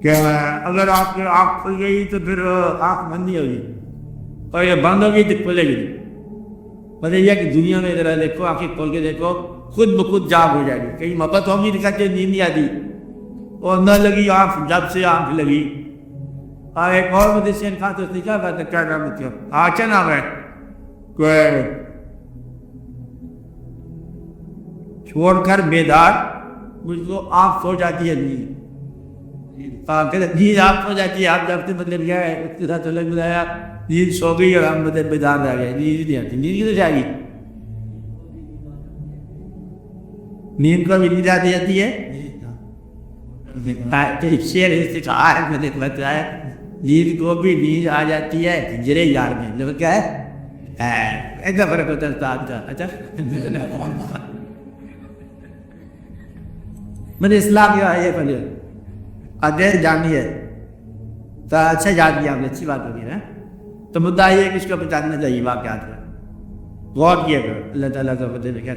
کہ اگر آپ کی آنکھ کھل گئی تو پھر آنکھ بند نہیں ہوگی، اور یہ بند ہوگی تو کھلے گی. مطلب یہ کہ دنیا میں ذرا دیکھو، آنکھیں کھول کے دیکھو، خود بخود جاگ ہو جائے گی. کہیں محبت ہوگی تو کہتے نیند نہیں آتی، اور نہ لگی آنکھ، جب سے آنکھ لگی. ایک اور مدرسین کہا تو کیا بات ہے، کیا نام ہے، کیا نام ہے، چھوڑ کر بیدار مجھ کو آنکھ سو جاتی ہے نیند. نیند آپ سو جاتی ہے، آپ جب سے مطلب کیا ہے اس کے ساتھ الگ بلایا، نیند سو گئی اور ہم مطلب بیدار رہ گئے. نیند نہیں آتی، نیند کدھر جائے گی؟ نیند کو بھی نیند آ جاتی ہے. شیر کہا ہے، میں نے بتایا نیند کو بھی نیند آ جاتی ہے پنجرے یار میں. جو کیا ہے ایسا فرق ہوتا ہے. اچھا مجھے اسلام کیا ہے یہ پہلے ادیر جانی ہے تو اچھا جان دیا، ہم نے اچھی بات ہوگی نا. تو مدعا یہ ہے کہ اس کو پہچاننا چاہیے واقعات کا، غور کیا کرو. اللہ تعالیٰ کا فضل ہے.